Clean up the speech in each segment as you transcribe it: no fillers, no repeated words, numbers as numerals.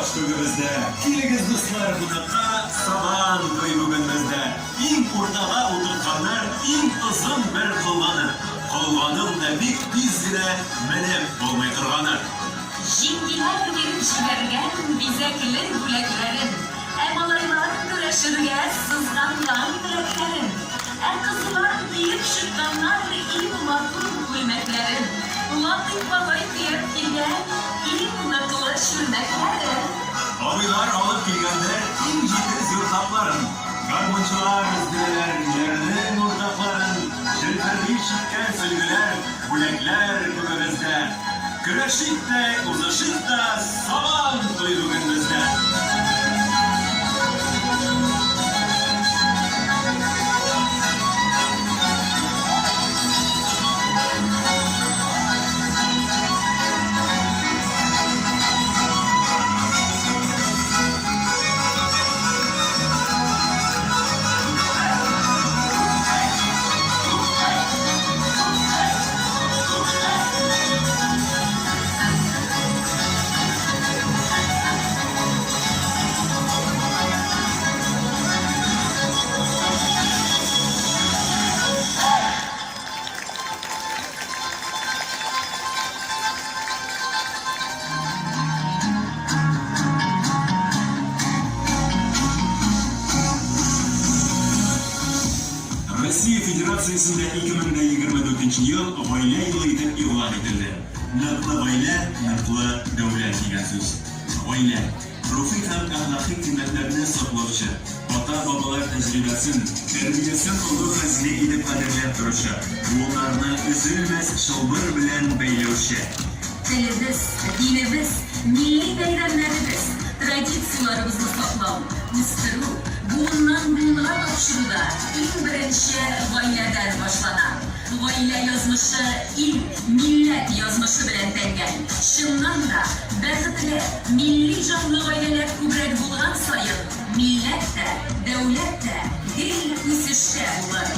Баштыгыбызда, килегез дуслар кунакка сабан той бүгенбездә. Иң уртага утырганнар иң озын бер кылганы. Кылганың да бик тиз генә менеп булмый торганы. Җиңгиләр биреп җибәргән бизәкле бүләкләрен, малайлар көрәшергә сызганган теләкләрен, кызлар киеп чыкканнар иң матур күлмәкләрен, Латык бабай киеп килгән иң ныклы чүлмәкләрен. Абыйлар алып килгәндәр иң җитез юртакларын, гармунчылар өздерәләр ярның уртакларын, җилфәрли чиккән сөлгеләр, бүләкләр күбебездә. Көрәшик тә, узышик та, сабан туй бүгенбездә. Россия Федерациясында 2024 ел гаилә елы итеп игълан ителде. Ныклы гаилә, ныклы дәүләт дигән сүз. Гаилә рухи һәм әхлакый кыйммәтләрне саклаучы, ата-бабалар тәҗрибәсен, тәрбиясен олы хәзинә итеп кадерләп торучы, буыннарны өзелмәс чылбыр белән бәйләүче. Телебез, динебез, милли бәйрәмнәребез, традицияларыбызны саклау, үстерү, буыннан-буынга тапшыруда иң беренче гаиләдән башлана. Гаилә язмышы ил, милләт язмышы белән тәңгәл. Чыннан да, бәхетле, милли җанлы гаиләләр күбрәк булган саен, милләт тә, дәүләт тә гел үсештә булыр.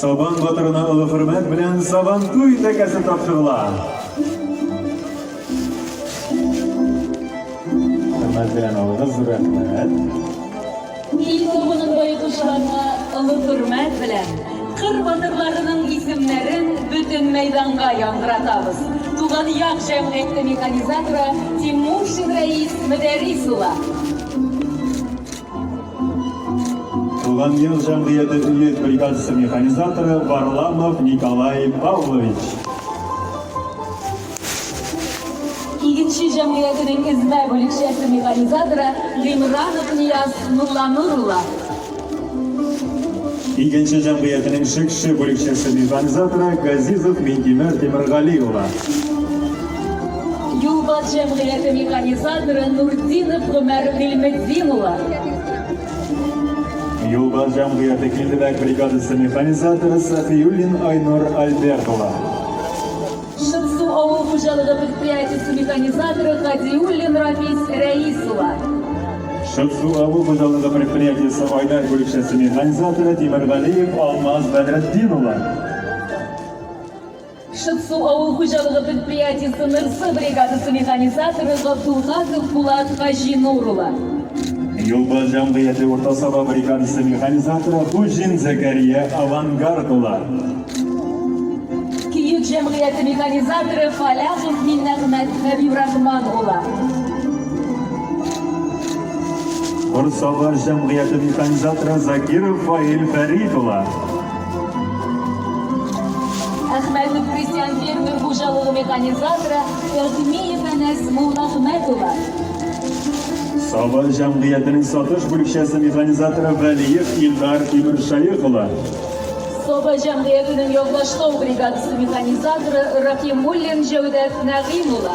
Сабан батырына олы хөрмәт белән сабан туй тәкәсе тапшырыла. Хөрмәт белән алыгыз, рәхмәт. Ил томының байкушларына олы хөрмәт белән кыр батырларының исемнәрен бөтен мәйданга яңгыратабыз. Туган як җәмгыяте механизаторы Тимуршин Рәис Мөдәррис улы. Туган ел җәмгыяте өйет бригадасы механизаторы Варламов Николай Павлович. Игенче җәмгыятенең эзмә бүлекчәсе механизаторы Гыймранов Нияз Нурланур улы. İkinci cemiyetinin şıkşı bölükçesi mexanizatorı Gazizov Mintimer Temirgaliyoğlu. Yulbaz Cemiyeti Mekanizatorı Nurdinov Ömer Bilmedinoğlu. Yolbaz Cemiyeti Kildirak Brigadası mexanizatorı Safiyullin Aynur Albertova. Шынсу ауыл хуҗалыгы предприятиесе механизаторы Хадиуллин Рафис Раисова. Şıksu Avu Hocalığı Предприятиясы Aylar bölükçesi mexanizatorı Temirgaliyev Almaz Bedretdinova. Шынсу ауыл хуҗалыгы предприятиесе Нырсы бригадасы механизаторы Габдулназов Булат Хажинурова. Yolbaz Cemiyeti Orta Sabah Brigadası mexanizatorı Hujin Zekeriya Avangardova. Кийик җәмгыяте механизаторы Фалягов Миннәгъмәт Хәбибрахманова. Orsavar Cemiyeti mexanizatorı Zakirov Fail Feridova. Әхмәтов Христиан фермер хуҗалыгы механизаторы Эрдмиев Әнәс Муллахмәтова. Sabah Cemiyeti'nin satış bölükçesi mexanizatorı Valiyev İldar Timurşayıkova. Соба җәмгыятенең яклаштау бригадасы механизаторы Рахимуллин Җәүдәт Нәгыймулла.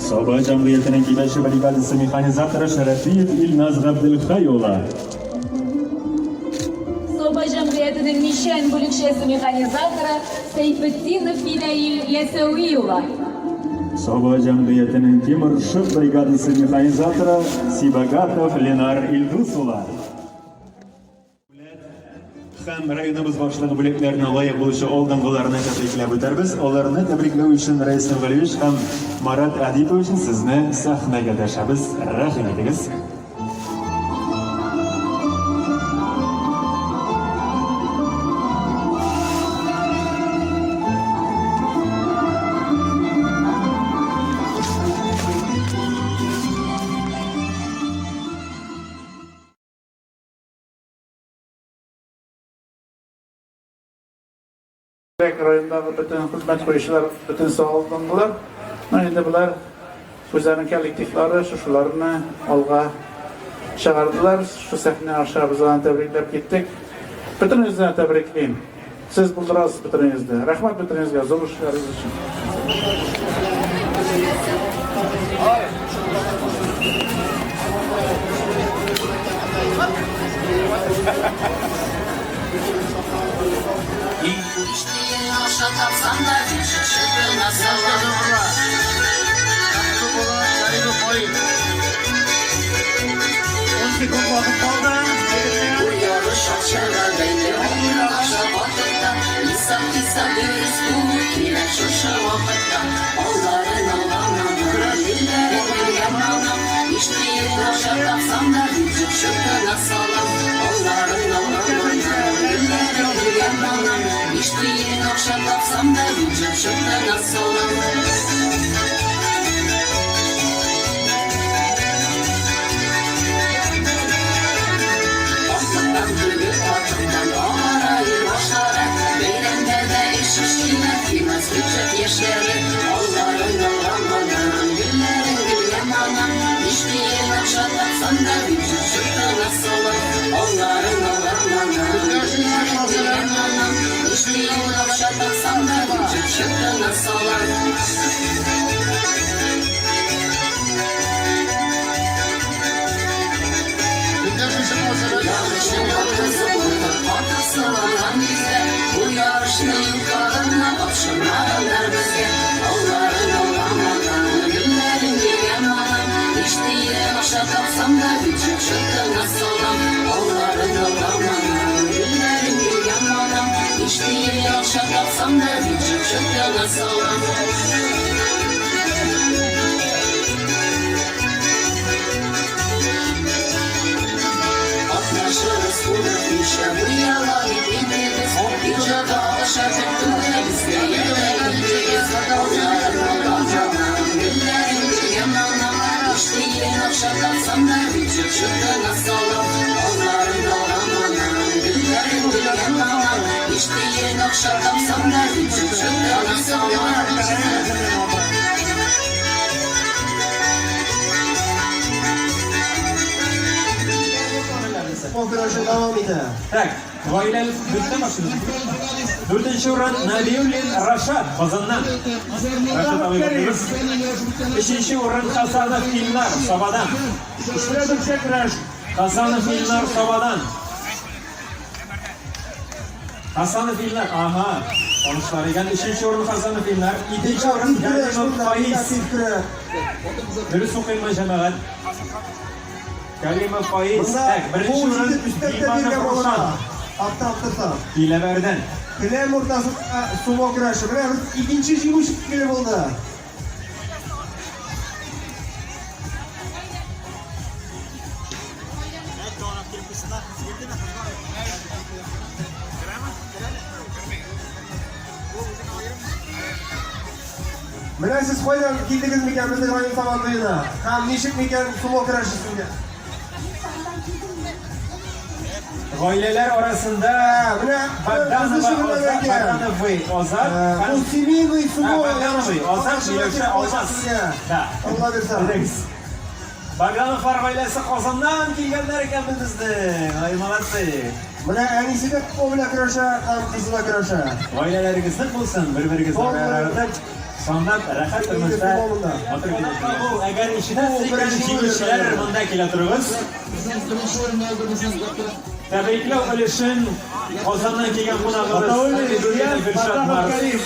Sabah Cemiyeti'nin Gibeşi Brigadası mexanizatorı Şerefiyev İlnaz Gabdülhayoğlu. Соба җәмгыятенең Мишән бүлекчәсе механизаторы Сәйфетдинов Фидаил Ясауиева. Sabah Cemiyeti'nin Timur Şık Brigadası mexanizatorı Sibagatov Lenar İldusula. Hem rayonumuz başlığı бүлекләренә лайык булучы алдынгыларны тәбрикләп үтәрбез. Аларны тәбрикләү өчен Рәисән Вәлиевич һәм Марат Әдипович сезне сәхнәгә дәшәбез. Рәхим итегез. Rayondagi bütün xizmat qo'yishlar bütün sog'liqlar. Endi bular o'zlarining kollektivlari shularni olg'a chiqardilar. Shu sahna aşağı bizlarni tabriklab ketdik. Butuningizdan tabriklayman. Siz bildirasiz butuningizda. Rahmat butuningizga zo'r ishlaringiz uchun. Şaşırtık bizde yerler edi. Tak, oilali bitta mashina. 4-o'rin Nabiyullin Rashad Qozondan. Rashad Abibakirov. 5-o'rin Hasanov Ilnar Sobadan. Hasanov Ilnar Sobadan. Hasanov Ilnar, aha. Olishlar ekan 3-o'rin Hasanov Ilnar, 2-o'rin Galimov Foiz. Durust o'qiyman jamoat. Galimov Foiz. Tak, 1-o'rin Imanov Ravshan. Hafta. Hilaverdan. Bilen o'rtasi sumo kurashi. Bilen ikkinchi yumush kelib bo'ldi. Bilen siz qo'ydan keldingizmikan bizning rayon savollarına? Ham nechikmikan sumo kurashi sizga? Oilalar orasida Bagdanovoy Ozar, Семейный сумо. Bagdanovoy Ozar Milosha Olmas. Allah bersin. Bagdanov oilasi Qozondan kelganlar ekan bizni. Ay, молодцы. Mana anisida qo'mla kurasha, ham qizla kurasha. Oilalaringizni bo'lsin, bir-biringizga yaratib, sondan rahat turmushda o'tirib. Agar ishida yigitlar bunda kela turibsiz. Tabriklar bo'lishsin. Qozondan kelgan qonog'imiz Dilshod Markarim.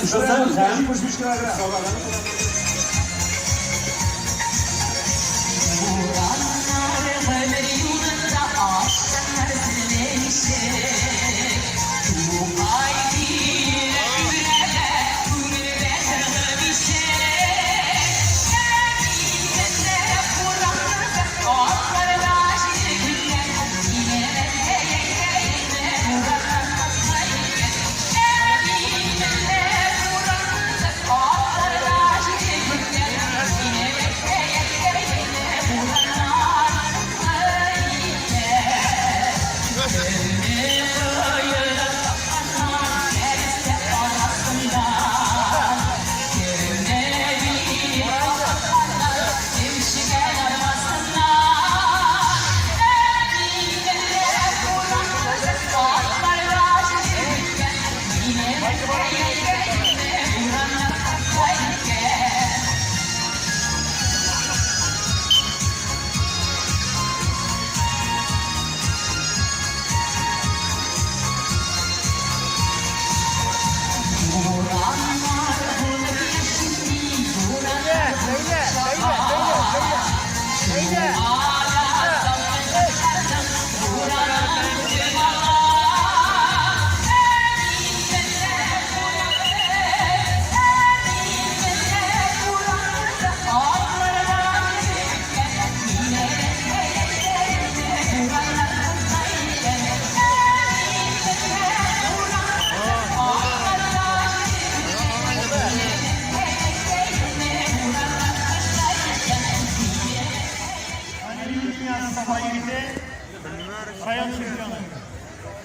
Rayon şampiyonu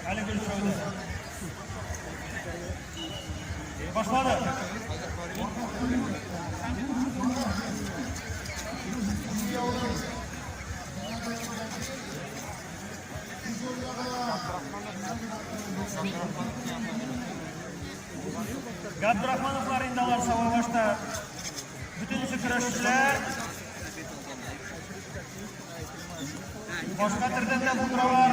Ali Gülşoğlu. Başladı. Abdurahmanovlar indalar savaşta. Bütün kurashchilar boshqa tirdanda bu birovar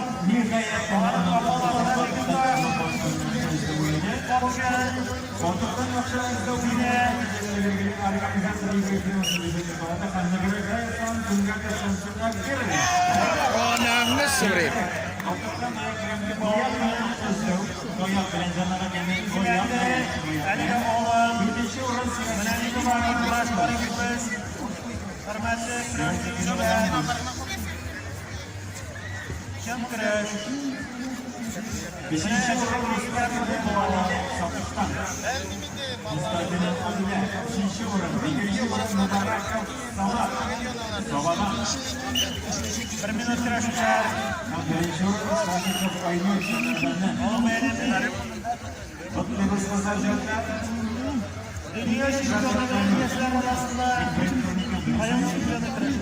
Onamni so'rayman. Kim kurash? Bir minut kurashlar. Dünya şampiyonlar arasında ayol şampiyonu kuraşı.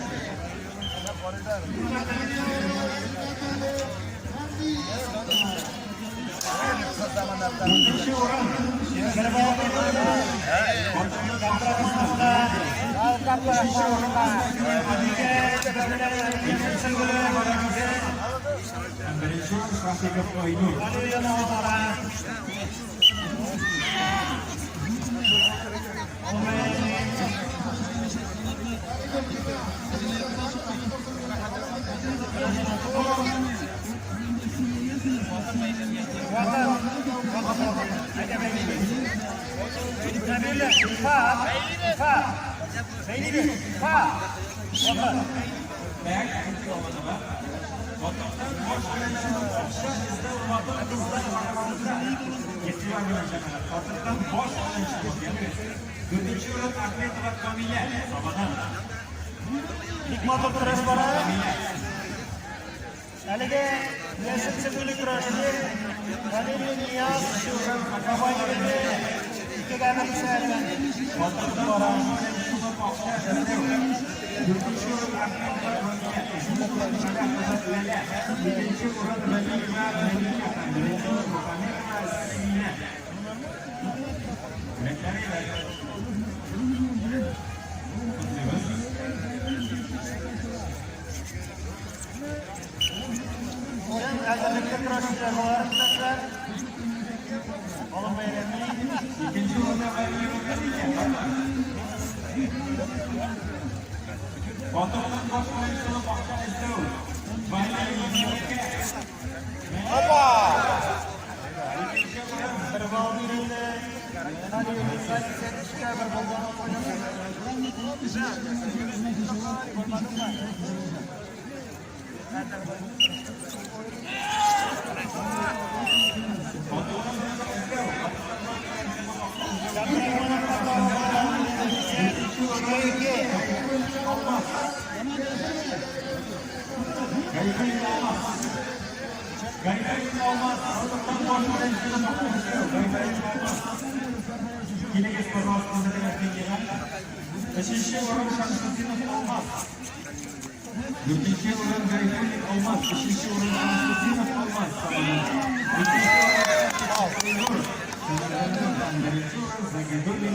Hikmatov kurash bora. Haligi Yasir Sirli kurashiga Haligi Niyaz shu Babayevni ikkiga misali bora. Azizlikle kurashlar var arkadaşlar. Oğlum bayramı. İkinci orada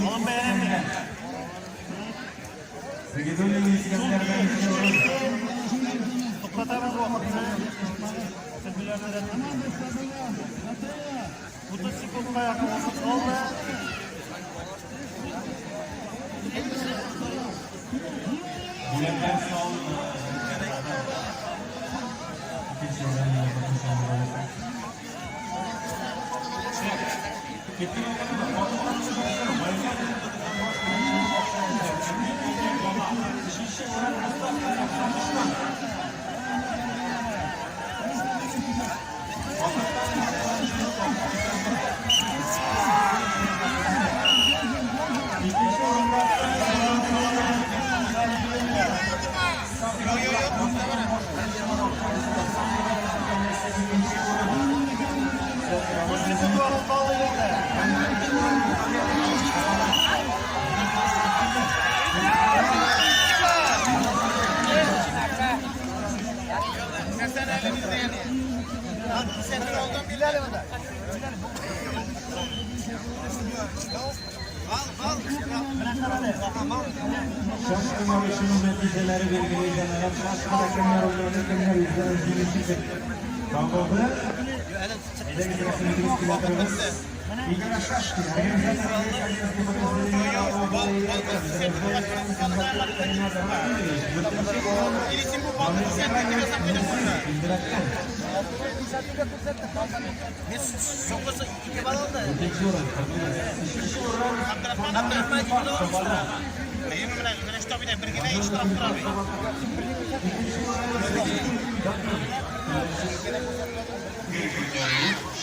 Oğlum beğenmedim. Toplatamaz o. Motosiklet ayakı oldu. Şaşkınlar işinin neticeleri birbiriyle şaşkın kimler olduğunu kimler izlendiğini kavgalı ele gidersiniz kilometremiz İlgara şaşkın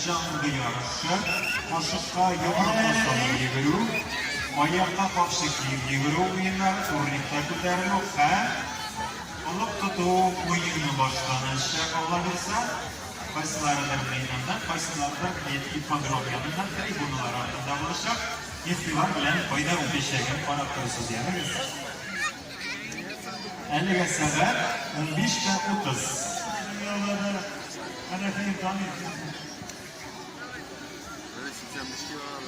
Şanlı yarışı, aşıkka yoğun sonra yürü, ayakta kapsıklayıp yürü oyunları turnikte ko'tarilmoqda. Olib tutuv o'yini boshlanishi olabilirsa, qaysilaridir maydondan, qaysilaridir ipodrom yonidan tribunalar ortida bo'lishib, e'tibor bilan foyda o'tishagini qarab turibsiz yani. 50 ga sabat 15 ga 30. Ana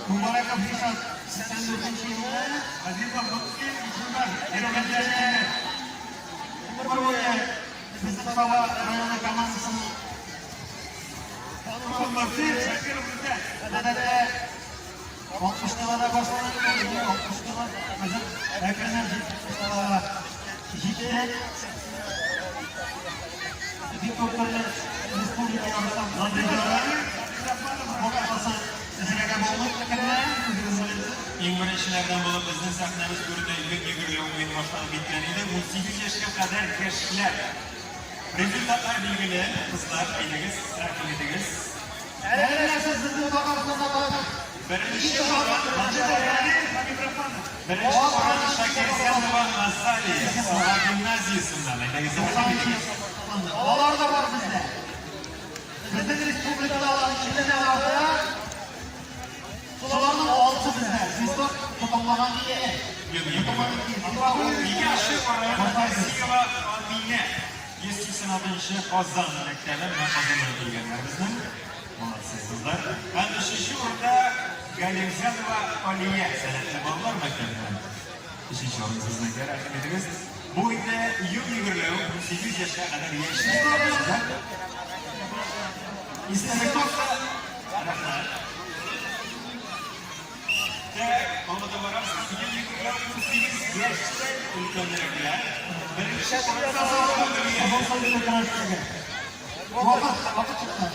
Mübarek Afişan 84. yılında Aziz Abdülhamid'in hükümler erogatlarına Kurban'a bizim sabah rayonu kamasısının tanımanması şekilde adada 60 yıllara başlanan 60 yıllar bizim ekranlar cidden diktatörler Respublika yaratan zandedeler Bokatası sizlere bolluk Eng birinchilardan bo'lib bizning sahnamiz ko'rida ilk yugurgan o'yin boshlanib bitgan edi. 18 yoshga qadar yoshlar. Rezultatlar belgili qizlar aytdingiz, taqdim etingiz. Birinchi o'rin Shakirzadova Azali, Soha gimnaziyasidan aytdingiz. Olar da var bizde. Bizde Respublika'da olan içinde ne vardı? Sularının altı bizde. Biz de tutamlanan diye. Yaxshi o'rin Rossiyava Almina 186 Qozon maktabi muhofazalari kelganlar bizning. Mo'latsiz qizlar. Ana shu o'rinda Galimzadova Oliya san'atli bolalar maktabidan 5-chi o'rin sizlarga rahmat etamiz. Bu o'yinda yugurlar 18 yoshga qadar yoshlar. İstemekte rahmat. Olmadı varam sizin yıllar 18 yaşta ülkelerle birinci orada Vakit çıktı.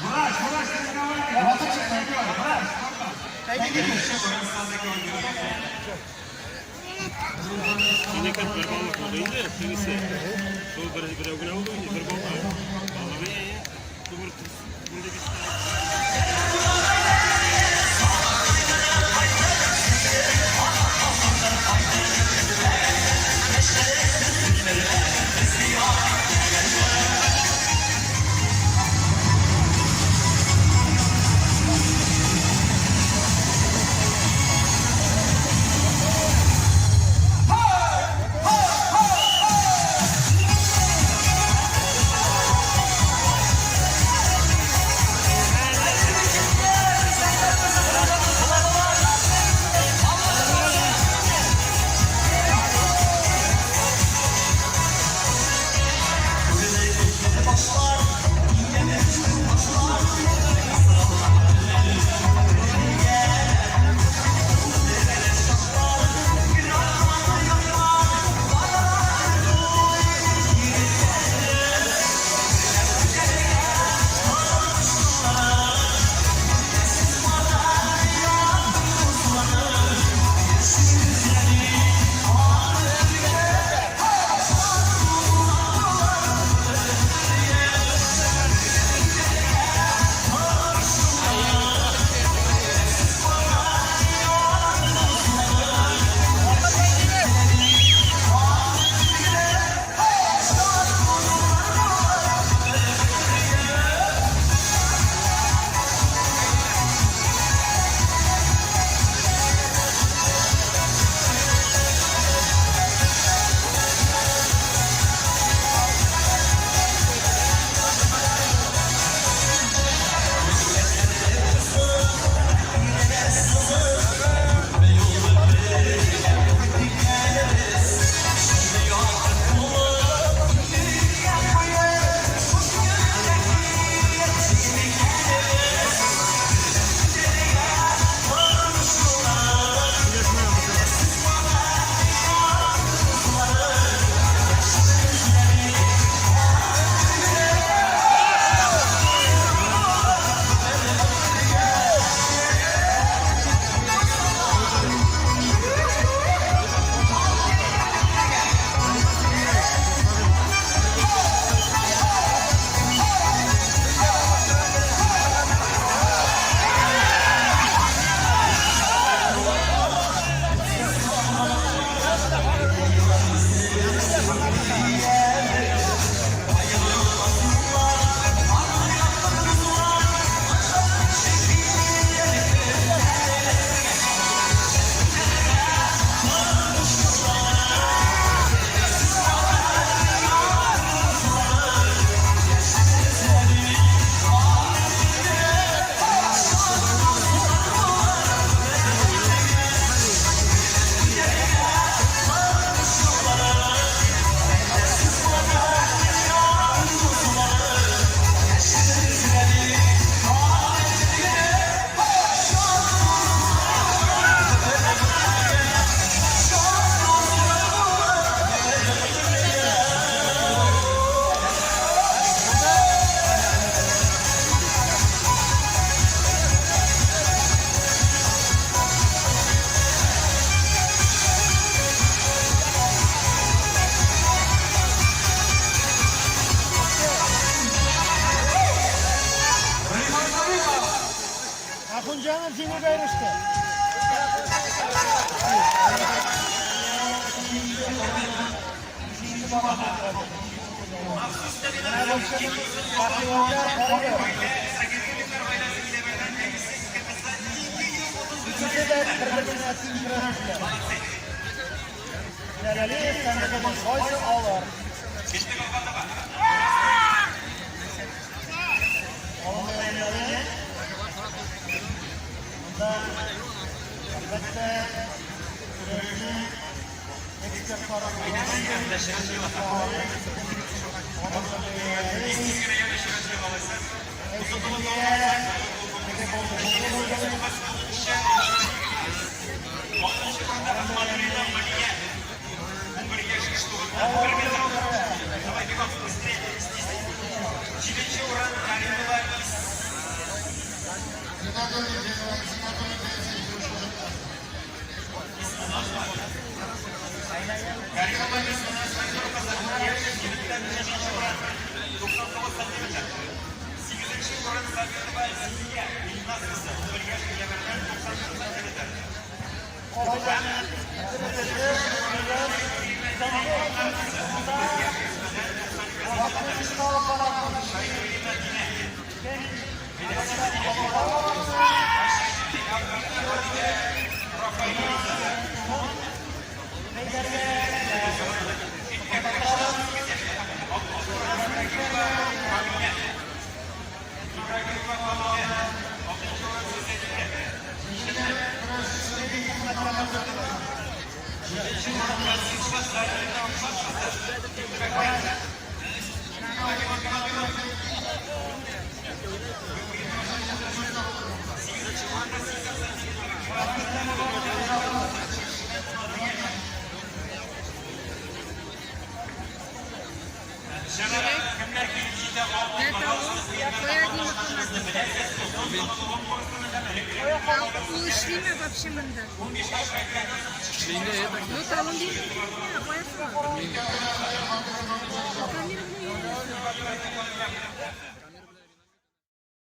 Шлиме вообще мында. Ну талон değil. Koyarsın.